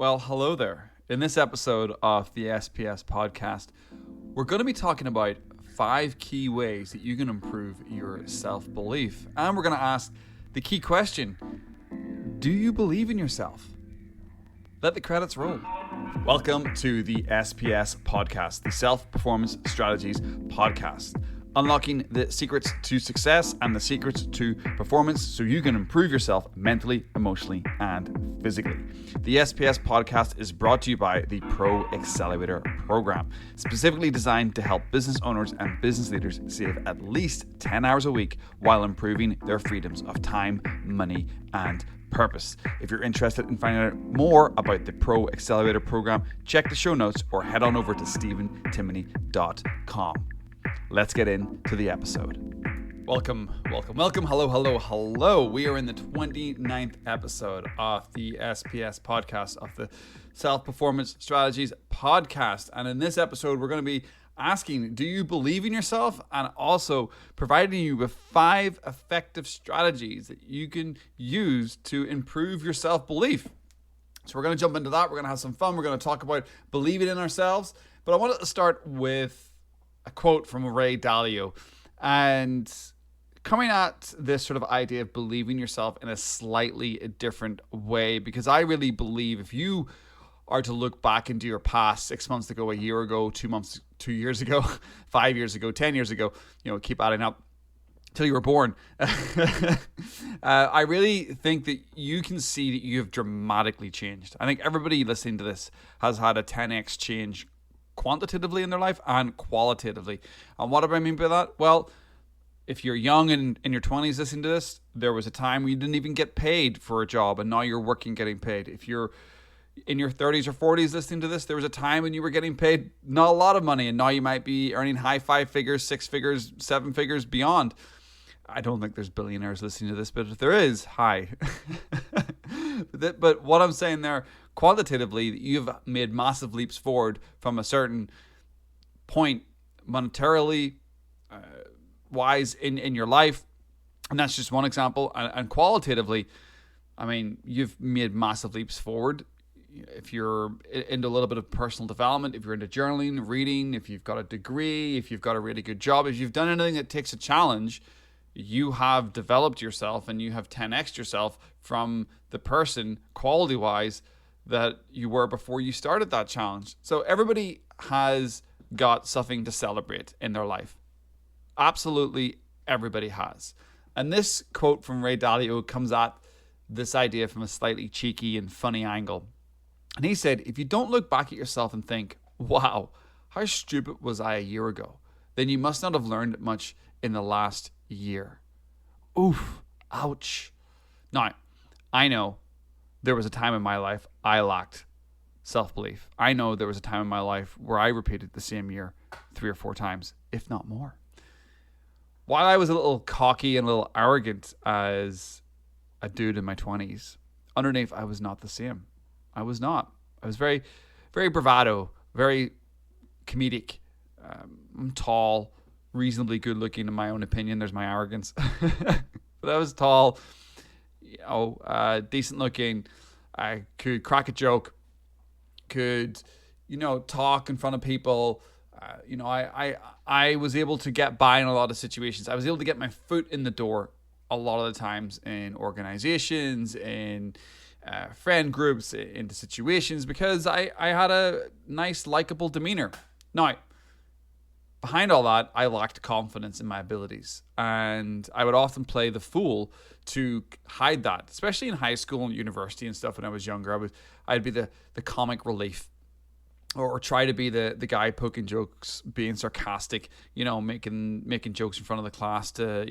Well, hello there. In this episode of the SPS podcast, we're going to be talking about 5 key ways that you can improve your self-belief. And we're going to ask the key question, do you believe in yourself? Let the credits roll. Welcome to the SPS podcast, the Self-Performance Strategies podcast. Unlocking the secrets to success and the secrets to performance so you can improve yourself mentally, emotionally, and physically. The SPS podcast is brought to you by the Pro Accelerator program, specifically designed to help business owners and business leaders save at least 10 hours a week while improving their freedoms of time, money, and purpose. If you're interested in finding out more about the Pro Accelerator program, check the show notes or head on over to stephentimoney.com. Let's get into the episode. Welcome. Hello. We are in the 29th episode of the SPS podcast, of the Self-Performance Strategies podcast. And in this episode, we're going to be asking, do you believe in yourself? And also providing you with 5 effective strategies that you can use to improve your self-belief. So we're going to jump into that. We're going to have some fun. We're going to talk about believing in ourselves. But I wanted to start with a quote from Ray Dalio, and coming at this sort of idea of believing yourself in a slightly different way, because I really believe if you are to look back into your past 6 months ago, a year ago, 2 months, 2 years ago, 5 years ago, 10 years ago, keep adding up till you were born. I really think that you can see that you have dramatically changed. I think everybody listening to this has had a 10x change quantitatively in their life and qualitatively. And what do I mean by that? Well, if you're young and in your 20s listening to this, there was a time when you didn't even get paid for a job, and now you're working, getting paid. If you're in your 30s or 40s listening to this, there was a time when you were getting paid not a lot of money, and now you might be earning high 5 figures, 6 figures, 7 figures, beyond. I don't think there's billionaires listening to this, but if there is, hi. But what I'm saying there, quantitatively, you've made massive leaps forward from a certain point monetarily wise in your life. And that's just one example. And qualitatively, I mean, you've made massive leaps forward. If you're into a little bit of personal development, if you're into journaling, reading, if you've got a degree, if you've got a really good job, if you've done anything that takes a challenge, you have developed yourself and you have 10x'd yourself from the person, quality-wise, that you were before you started that challenge. So everybody has got something to celebrate in their life. Absolutely everybody has. And this quote from Ray Dalio comes at this idea from a slightly cheeky and funny angle. And he said, if you don't look back at yourself and think, wow, how stupid was I a year ago, then you must not have learned much in the last year. Oof, ouch. Now, I know there was a time in my life I lacked self-belief. I know there was a time in my life where I repeated the same year 3 or 4 times, if not more. While I was a little cocky and a little arrogant as a dude in my 20s, underneath I was not the same. I was not. I was very, very bravado, very comedic. I'm tall, reasonably good looking in my own opinion. There's my arrogance. But I was tall, decent looking. I could crack a joke, could, talk in front of people. I was able to get by in a lot of situations. I was able to get my foot in the door a lot of the times in organizations, in friend groups, into situations, because I had a nice, likable demeanor. Now, behind all that, I lacked confidence in my abilities, and I would often play the fool to hide that, especially in high school and university and stuff. When I was younger, I'd be the comic relief, or try to be the guy poking jokes, being sarcastic, making jokes in front of the class to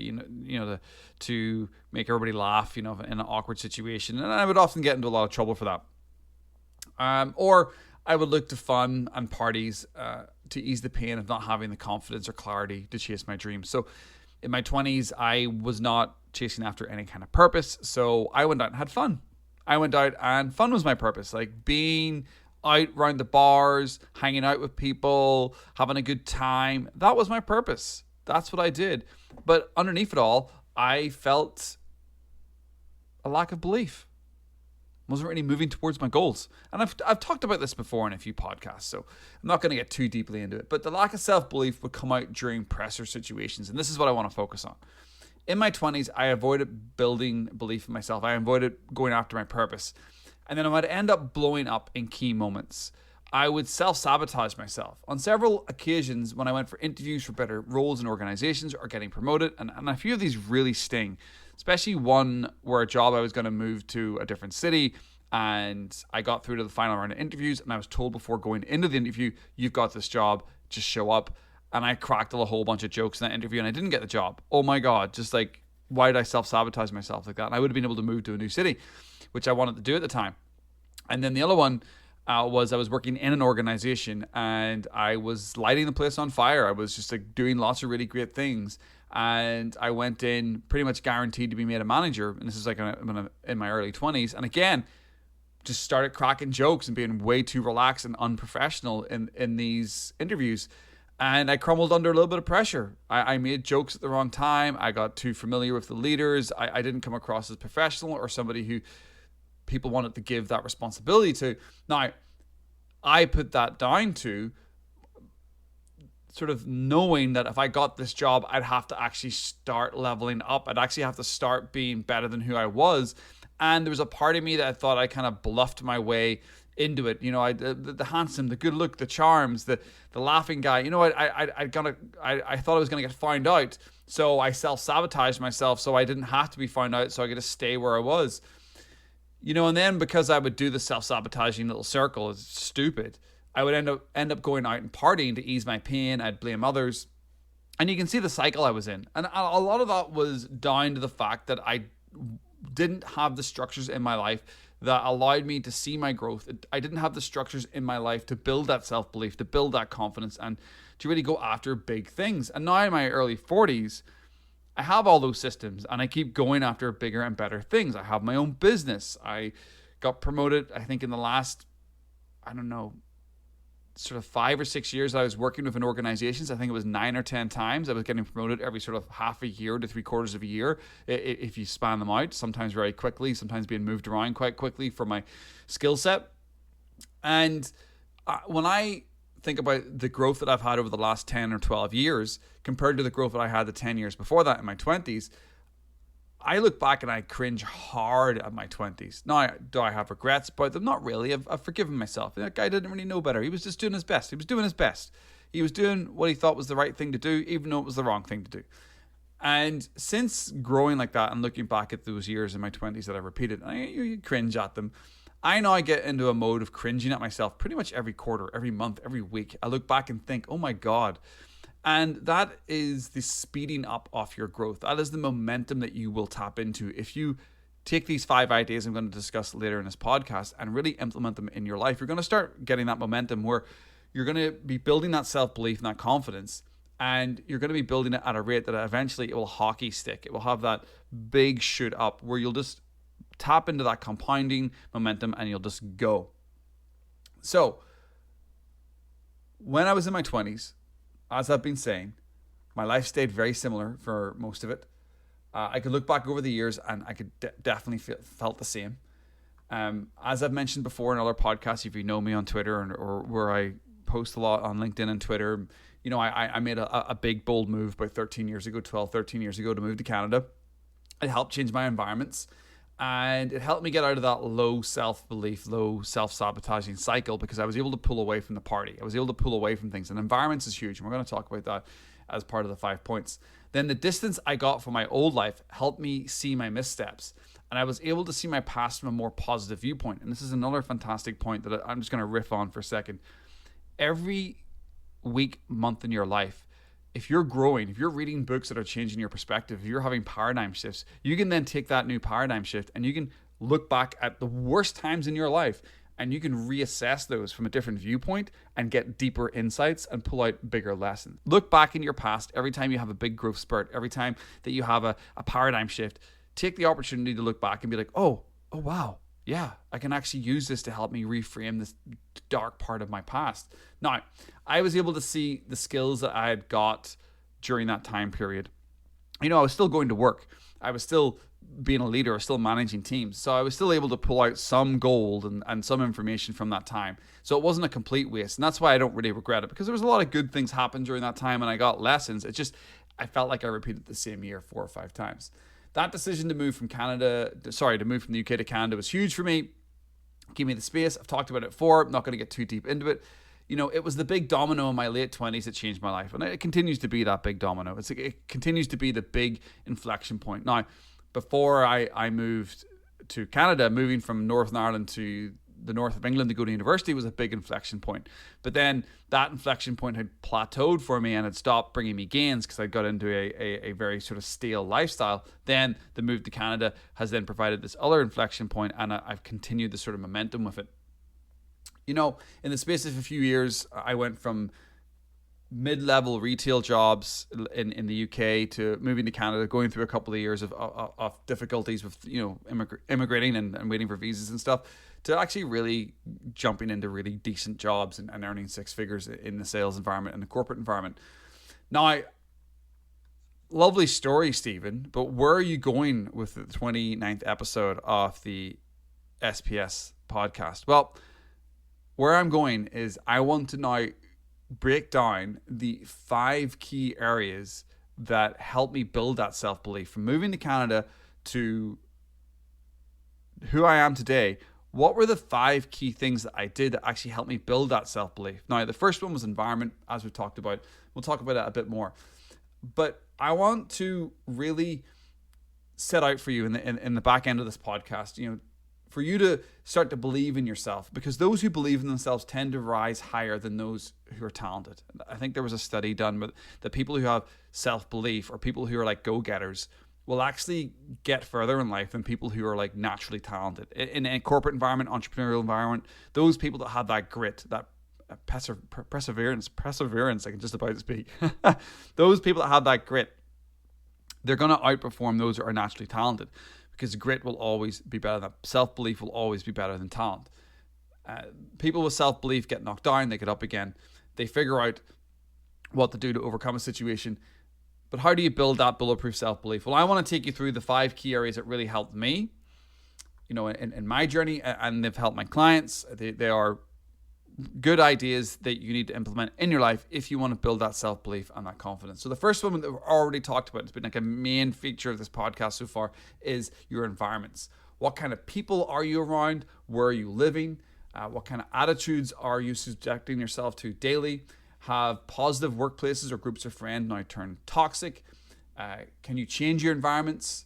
to make everybody laugh, in an awkward situation, and I would often get into a lot of trouble for that. Or I would look to fun and parties to ease the pain of not having the confidence or clarity to chase my dreams. So in my 20s, I was not chasing after any kind of purpose. So I went out and had fun. I went out and fun was my purpose. Like being out around the bars, hanging out with people, having a good time. That was my purpose. That's what I did. But underneath it all, I felt a lack of belief. wasn't really moving towards my goals. And I've talked about this before in a few podcasts, so I'm not going to get too deeply into it. But the lack of self-belief would come out during pressure situations, and this is what I want to focus on. In my 20s, I avoided building belief in myself. I avoided going after my purpose. And then I would end up blowing up in key moments. I would self-sabotage myself. On several occasions when I went for interviews for better roles in organizations or getting promoted, and a few of these really sting, especially one where a job I was going to move to a different city, and I got through to the final round of interviews, and I was told before going into the interview, you've got this job, just show up. And I cracked a whole bunch of jokes in that interview and I didn't get the job. Oh my God, just like, why did I self-sabotage myself like that? And I would have been able to move to a new city, which I wanted to do at the time. And then the other one was I was working in an organization and I was lighting the place on fire. I was just like doing lots of really great things. And I went in pretty much guaranteed to be made a manager. And this is like in my early 20s. And again, just started cracking jokes and being way too relaxed and unprofessional in these interviews. And I crumbled under a little bit of pressure. I made jokes at the wrong time. I got too familiar with the leaders. I didn't come across as professional or somebody who people wanted to give that responsibility to. Now, I put that down to sort of knowing that if I got this job, I'd have to actually start leveling up. I'd actually have to start being better than who I was. And there was a part of me that I thought I kind of bluffed my way into it. You know, the handsome, the good look, the charms, the laughing guy. You know, I thought I was gonna get found out, so I self-sabotaged myself so I didn't have to be found out, so I could just stay where I was. You know, and then because I would do the self-sabotaging little circle, it's stupid, I would end up going out and partying to ease my pain. I'd blame others, and you can see the cycle I was in. And a lot of that was down to the fact that I didn't have the structures in my life that allowed me to see my growth. I didn't have the structures in my life to build that self-belief, to build that confidence, and to really go after big things. And now in my early 40s, I have all those systems, and I keep going after bigger and better things. I have my own business. I got promoted, I think, in the last, sort of 5 or 6 years I was working within organizations. I think it was 9 or 10 times. I was getting promoted every sort of half a year to 3/4 of a year, if you span them out, sometimes very quickly, sometimes being moved around quite quickly for my skill set. And when I think about the growth that I've had over the last 10 or 12 years compared to the growth that I had the 10 years before that in my 20s, I look back and I cringe hard at my 20s. Now, do I have regrets about them? Not really. I've forgiven myself. That guy didn't really know better. He was just doing his best. He was doing what he thought was the right thing to do, even though it was the wrong thing to do. And since growing like that and looking back at those years in my 20s that I've repeated, you cringe at them. I now get into a mode of cringing at myself pretty much every quarter, every month, every week. I look back and think, oh my God. And that is the speeding up of your growth. That is the momentum that you will tap into if you take these 5 ideas I'm going to discuss later in this podcast and really implement them in your life. You're going to start getting that momentum where you're going to be building that self-belief and that confidence, and you're going to be building it at a rate that eventually it will hockey stick. It will have that big shoot up where you'll just tap into that compounding momentum and you'll just go. So when I was in my 20s, as I've been saying, my life stayed very similar for most of it. I could look back over the years and I could definitely felt the same. As I've mentioned before in other podcasts, if you know me on Twitter or where I post a lot on LinkedIn and Twitter, you know, I made a big, bold move about 13 years ago to move to Canada. It helped change my environments. And it helped me get out of that low self-belief, low self-sabotaging cycle because I was able to pull away from the party. I was able to pull away from things. And environments is huge. And we're going to talk about that as part of the 5 points. Then the distance I got from my old life helped me see my missteps. And I was able to see my past from a more positive viewpoint. And this is another fantastic point that I'm just going to riff on for a second. Every week, month in your life, if you're growing, if you're reading books that are changing your perspective, if you're having paradigm shifts, you can then take that new paradigm shift and you can look back at the worst times in your life and you can reassess those from a different viewpoint and get deeper insights and pull out bigger lessons. Look back in your past every time you have a big growth spurt, every time that you have a paradigm shift. Take the opportunity to look back and be like, oh wow, yeah, I can actually use this to help me reframe this dark part of my past. Now, I was able to see the skills that I had got during that time period. You know, I was still going to work. I was still being a leader or still managing teams. So I was still able to pull out some gold and some information from that time. So it wasn't a complete waste. And that's why I don't really regret it, because there was a lot of good things happened during that time and I got lessons. It just, I felt like I repeated the same year 4 or 5 times. That decision to move from to move from the UK to Canada was huge for me. Give me the space. I've talked about it before. I'm not going to get too deep into it. It was the big domino in my late 20s that changed my life. And it continues to be that big domino. It continues to be the big inflection point. Now, before I moved to Canada, moving from Northern Ireland to the north of England to go to university was a big inflection point. But then that inflection point had plateaued for me and had stopped bringing me gains because I got into a very sort of stale lifestyle. Then the move to Canada has then provided this other inflection point, and I've continued this sort of momentum with it. In the space of a few years, I went from mid-level retail jobs in the UK to moving to Canada, going through a couple of years of difficulties with immigrating and waiting for visas and stuff, to actually really jumping into really decent jobs and earning 6 figures in the sales environment and the corporate environment. Now, lovely story, Stephen, but where are you going with the 29th episode of the SPS podcast? Well, where I'm going is I want to now break down the 5 key areas that help me build that self-belief from moving to Canada to who I am today. What were the 5 key things that I did that actually helped me build that self-belief? Now, the first one was environment, as we've talked about. We'll talk about that a bit more. But I want to really set out for you in the back end of this podcast, for you to start to believe in yourself, because those who believe in themselves tend to rise higher than those who are talented. I think there was a study done with the people who have self-belief, or people who are like go-getters, will actually get further in life than people who are like naturally talented. In a corporate environment, entrepreneurial environment, those people that have that grit, that perseverance, I can just about speak. Those people that have that grit, they're going to outperform those who are naturally talented, because grit will always be better than self-belief, will always be better than talent. People with self-belief get knocked down, they get up again. They figure out what to do to overcome a situation. But how do you build that bulletproof self-belief? Well, I want to take you through the 5 key areas that really helped me, in my journey, and they've helped my clients. They are good ideas that you need to implement in your life if you want to build that self-belief and that confidence. So the first one that we've already talked about, it's been like a main feature of this podcast so far, is your environments. What kind of people are you around? Where are you living? What kind of attitudes are you subjecting yourself to daily? Have positive workplaces or groups of friends now turn toxic? Can you change your environments?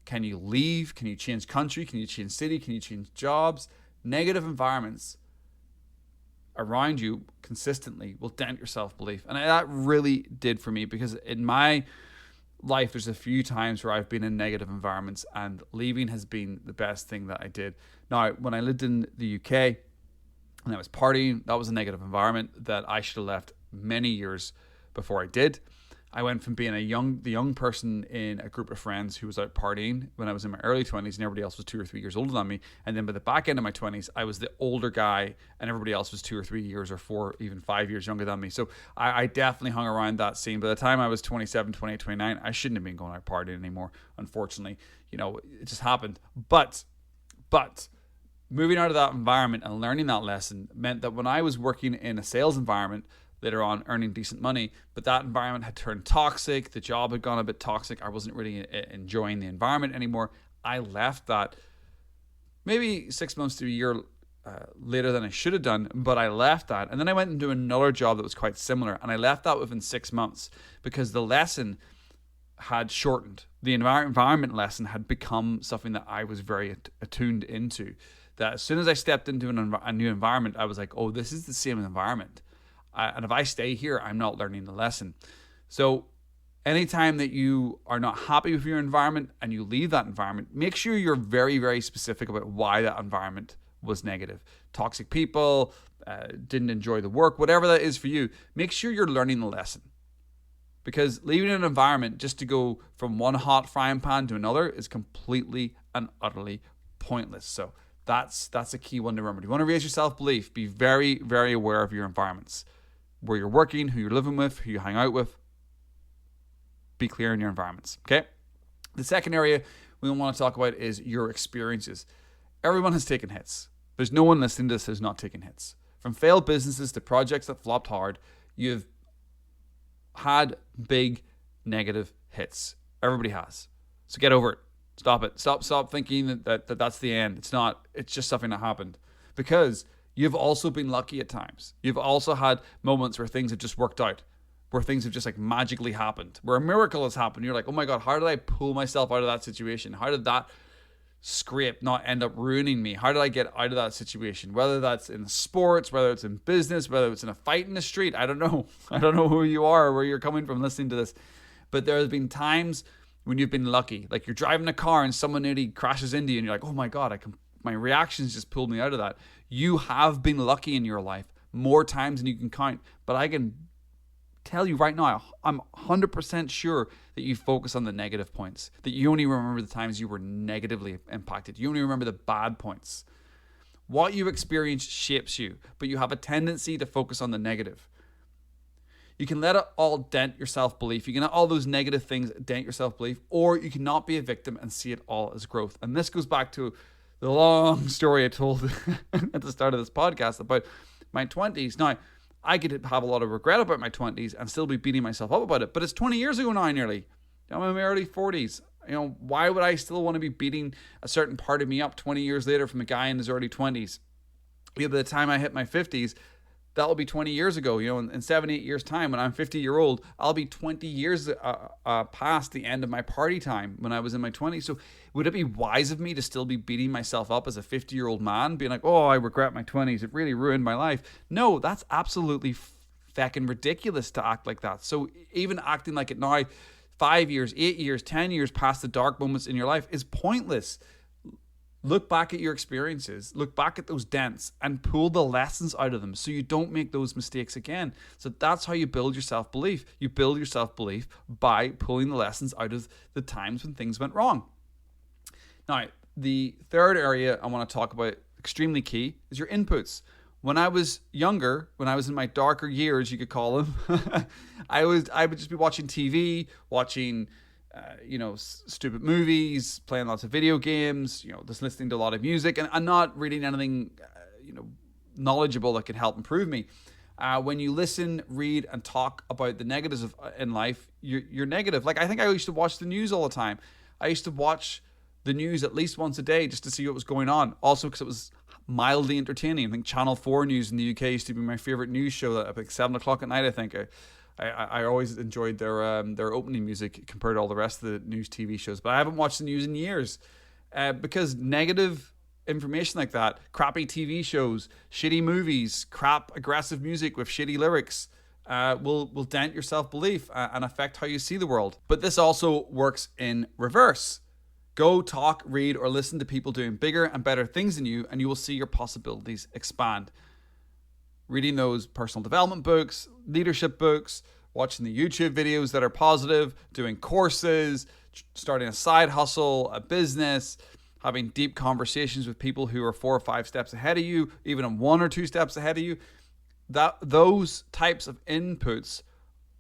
Can you leave? Can you change country? Can you change city? Can you change jobs? Negative environments around you consistently will dent your self-belief. And that really did for me, because in my life, there's a few times where I've been in negative environments, and leaving has been the best thing that I did. Now, when I lived in the UK and I was partying, that was a negative environment that I should have left many years before I did. I went from being the young person in a group of friends who was out partying when I was in my early 20s, and everybody else was 2 or 3 years older than me. And then by the back end of my 20s, I was the older guy, and everybody else was 2 or 3 years or 4, even 5 years younger than me. So I definitely hung around that scene. By the time I was 27, 28, 29, I shouldn't have been going out partying anymore. Unfortunately, it just happened. But moving out of that environment and learning that lesson meant that when I was working in a sales environment, later on earning decent money, but that environment had turned toxic, the job had gone a bit toxic, I wasn't really enjoying the environment anymore, I left that maybe 6 months to a year later than I should have done, but I left that. And then I went into another job that was quite similar, and I left that within 6 months because the lesson had shortened. The environment lesson had become something that I was very attuned into. That as soon as I stepped into a new environment, I was like, oh, this is the same environment. And if I stay here, I'm not learning the lesson. So anytime that you are not happy with your environment and you leave that environment, make sure you're very, very specific about why that environment was negative. Toxic people, didn't enjoy the work, whatever that is for you, make sure you're learning the lesson. Because leaving an environment just to go from one hot frying pan to another is completely and utterly pointless. So that's a key one to remember. You want to raise your self-belief, be very, very aware of your environments. Where you're working, who you're living with, who you hang out with. Be clear in your environments, okay? The second area we want to talk about is your experiences. Everyone has taken hits. There's no one listening to this who's not taken hits. From failed businesses to projects that flopped hard, you've had big negative hits. Everybody has. So get over it. Stop it. Stop thinking that's the end. It's not. It's just something that happened. Because you've also been lucky at times. You've also had moments where things have just worked out, where things have just like magically happened, where a miracle has happened. You're like, oh my God, how did I pull myself out of that situation? How did that scrape not end up ruining me? How did I get out of that situation? Whether that's in sports, whether it's in business, whether it's in a fight in the street, I don't know. I don't know who you are or where you're coming from listening to this. But there has been times when you've been lucky. Like you're driving a car and someone nearly crashes into you and you're like, oh my God, my reactions just pulled me out of that. You have been lucky in your life more times than you can count. But I can tell you right now, I'm 100% sure that you focus on the negative points, that you only remember the times you were negatively impacted. You only remember the bad points. What you experience shapes you, but you have a tendency to focus on the negative. You can let it all dent your self-belief. You can let all those negative things dent your self-belief, or you cannot be a victim and see it all as growth. And this goes back to the long story I told at the start of this podcast about my 20s. Now, I could have a lot of regret about my 20s and still be beating myself up about it, but it's 20 years ago now nearly. I'm in my early 40s. Why would I still want to be beating a certain part of me up 20 years later from a guy in his early 20s? By the time I hit my 50s, that'll be 20 years ago. In 7, 8 years' time, when I'm 50-year-old, I'll be 20 years past the end of my party time when I was in my 20s. So would it be wise of me to still be beating myself up as a 50-year-old man, being like, oh, I regret my 20s. It really ruined my life. No, that's absolutely feckin' ridiculous to act like that. So even acting like it now, 5 years, 8 years, 10 years past the dark moments in your life is pointless. Look back at your experiences, look back at those dents and pull the lessons out of them so you don't make those mistakes again. So that's how you build your self-belief. You build your self-belief by pulling the lessons out of the times when things went wrong. Now, the third area I want to talk about, extremely key, is your inputs. When I was younger, when I was in my darker years, you could call them, I would just be watching TV, watching stupid movies, playing lots of video games, just listening to a lot of music and not reading anything, knowledgeable that could help improve me. When you listen, read, and talk about the negatives in life, you're negative. Like, I think I used to watch the news all the time. I used to watch the news at least once a day just to see what was going on. Also, because it was mildly entertaining. I think Channel 4 News in the UK used to be my favorite news show at like 7 o'clock at night, I think. I always enjoyed their opening music compared to all the rest of the news TV shows. But I haven't watched the news in years because negative information like that, crappy TV shows, shitty movies, crap aggressive music with shitty lyrics will dent your self-belief and affect how you see the world. But this also works in reverse. Go talk, read, or listen to people doing bigger and better things than you, and you will see your possibilities expand. Reading those personal development books, leadership books, watching the YouTube videos that are positive, doing courses, starting a side hustle, a business, having deep conversations with people who are 4 or 5 steps ahead of you, even 1 or 2 steps ahead of you. Those types of inputs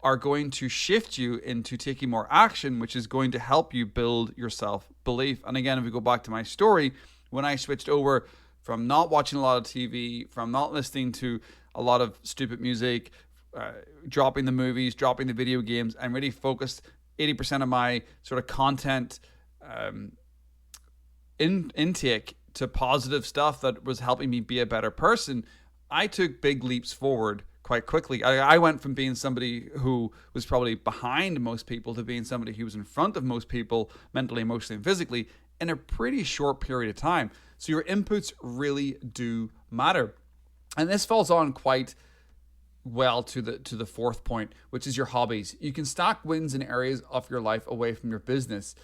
are going to shift you into taking more action, which is going to help you build your self-belief. And again, if we go back to my story, when I switched over from not watching a lot of TV, from not listening to a lot of stupid music, dropping the movies, dropping the video games, and really focused 80% of my sort of content intake to positive stuff that was helping me be a better person, I took big leaps forward quite quickly. I went from being somebody who was probably behind most people to being somebody who was in front of most people mentally, emotionally, and physically in a pretty short period of time. So your inputs really do matter. And this falls on quite well to the fourth point, which is your hobbies. You can stack wins in areas of your life away from your business.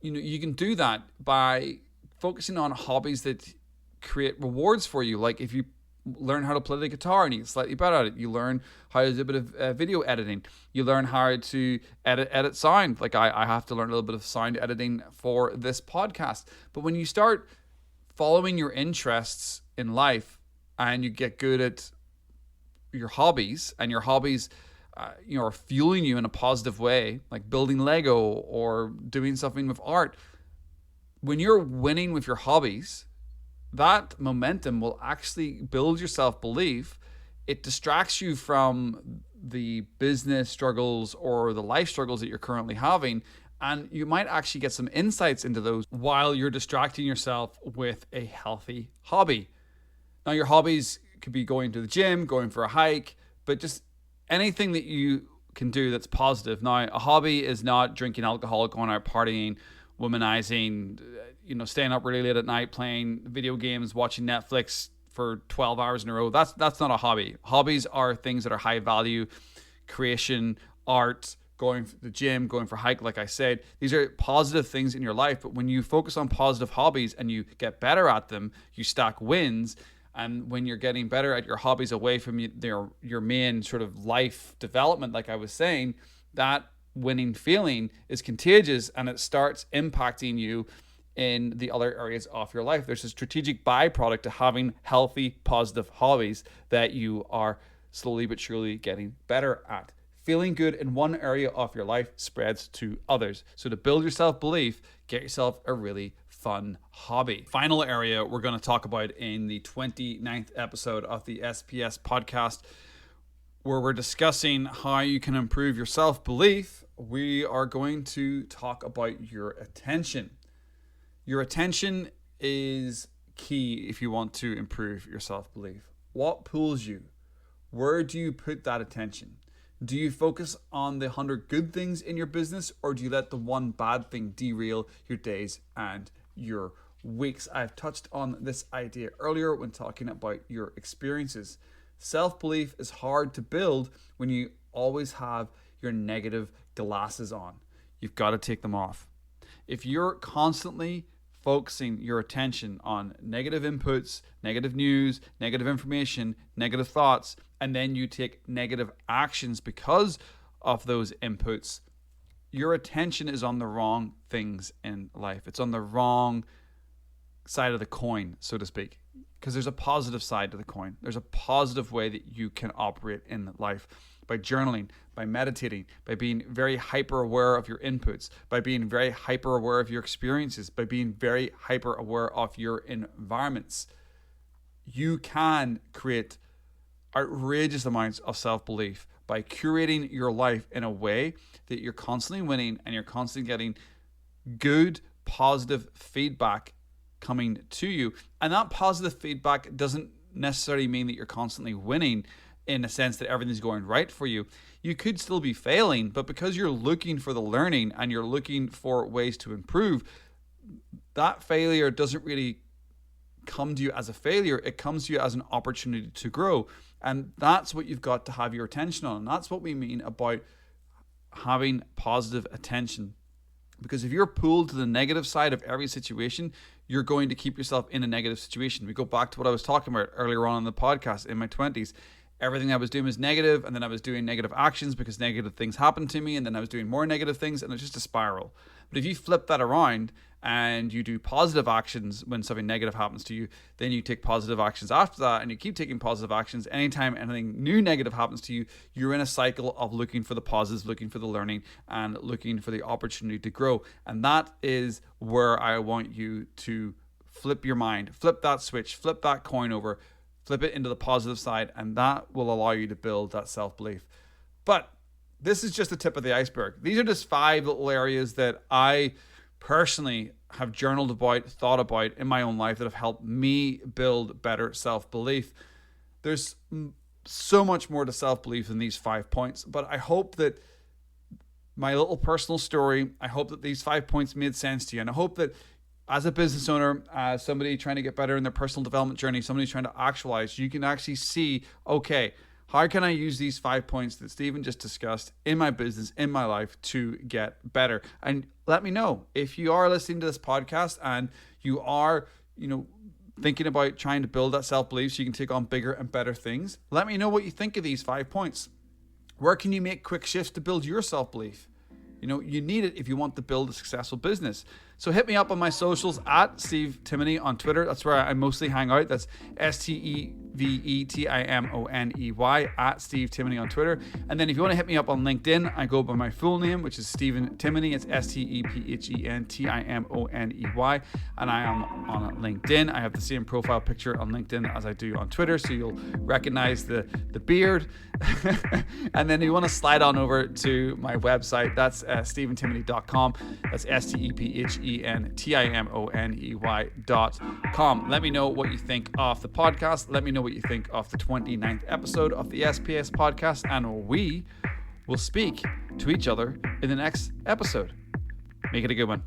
You can do that by focusing on hobbies that create rewards for you. Like if you learn how to play the guitar and you get slightly better at it, you learn how to do a bit of video editing, you learn how to edit sound. Like I have to learn a little bit of sound editing for this podcast. But when you start following your interests in life and you get good at your hobbies, and your hobbies are fueling you in a positive way, like building Lego or doing something with art, when you're winning with your hobbies, that momentum will actually build your self-belief. It distracts you from the business struggles or the life struggles that you're currently having. And you might actually get some insights into those while you're distracting yourself with a healthy hobby. Now, your hobbies could be going to the gym, going for a hike, but just anything that you can do that's positive. Now, a hobby is not drinking alcohol, going out partying, womanizing, staying up really late at night, playing video games, watching Netflix for 12 hours in a row. That's not a hobby. Hobbies are things that are high value, creation, art, going to the gym, going for a hike, like I said. These are positive things in your life, but when you focus on positive hobbies and you get better at them, you stack wins. And when you're getting better at your hobbies away from your main sort of life development, like I was saying, that winning feeling is contagious and it starts impacting you in the other areas of your life. There's a strategic byproduct to having healthy, positive hobbies that you are slowly but surely getting better at. Feeling good in one area of your life spreads to others. So to build your self-belief, get yourself a really fun hobby. Final area we're going to talk about in the 29th episode of the SPS podcast, where we're discussing how you can improve your self-belief. We are going to talk about your attention. Your attention is key if you want to improve your self-belief. What pulls you? Where do you put that attention? Do you focus on the 100 good things in your business, or do you let the one bad thing derail your days and your weeks? I've touched on this idea earlier when talking about your experiences. Self-belief is hard to build when you always have your negative glasses on. You've got to take them off. If you're constantly focusing your attention on negative inputs, negative news, negative information, negative thoughts, and then you take negative actions because of those inputs, your attention is on the wrong things in life. It's on the wrong side of the coin, so to speak, because there's a positive side to the coin. There's a positive way that you can operate in life by journaling, by meditating, by being very hyper aware of your inputs, by being very hyper aware of your experiences, by being very hyper aware of your environments. You can create outrageous amounts of self-belief by curating your life in a way that you're constantly winning and you're constantly getting good, positive feedback coming to you. And that positive feedback doesn't necessarily mean that you're constantly winning in a sense that everything's going right for you. You could still be failing, but because you're looking for the learning and you're looking for ways to improve, that failure doesn't really come to you as a failure. It comes to you as an opportunity to grow. And that's what you've got to have your attention on. And that's what we mean about having positive attention. Because if you're pulled to the negative side of every situation, you're going to keep yourself in a negative situation. We go back to what I was talking about earlier on in the podcast in my 20s. Everything I was doing was negative, and then I was doing negative actions because negative things happened to me, and then I was doing more negative things, and it's just a spiral. But if you flip that around and you do positive actions when something negative happens to you, then you take positive actions after that, and you keep taking positive actions. Anytime anything new negative happens to you, you're in a cycle of looking for the positives, looking for the learning, and looking for the opportunity to grow. And that is where I want you to flip your mind, flip that switch, flip that coin over, flip it into the positive side, and that will allow you to build that self-belief. But this is just the tip of the iceberg. These are just 5 little areas that I personally have journaled about, thought about in my own life that have helped me build better self-belief. There's so much more to self-belief than these 5 points, but I hope that my little personal story, I hope that these 5 points made sense to you, and I hope that as a business owner, as somebody trying to get better in their personal development journey, somebody trying to actualize, you can actually see, okay, how can I use these 5 points that Stephen just discussed in my business, in my life to get better? And let me know if you are listening to this podcast and you are, thinking about trying to build that self-belief so you can take on bigger and better things. Let me know what you think of these 5 points. Where can you make quick shifts to build your self-belief? You need it if you want to build a successful business. So hit me up on my socials at Steve Timoney on Twitter. That's where I mostly hang out. That's STEVEN SteveTimoney at Steve Timoney on Twitter. And then if you want to hit me up on LinkedIn, I go by my full name, which is Stephen Timoney. It's StephenTimoney, and I am on LinkedIn. I have the same profile picture on LinkedIn as I do on Twitter, so you'll recognize the beard. And then you want to slide on over to my website. That's StephenTimoney.com. That's StephenTimoney.com. Let me know what you think of the podcast. Let me know what you think of the 29th episode of the SPS podcast, and we will speak to each other in the next episode. Make it a good one.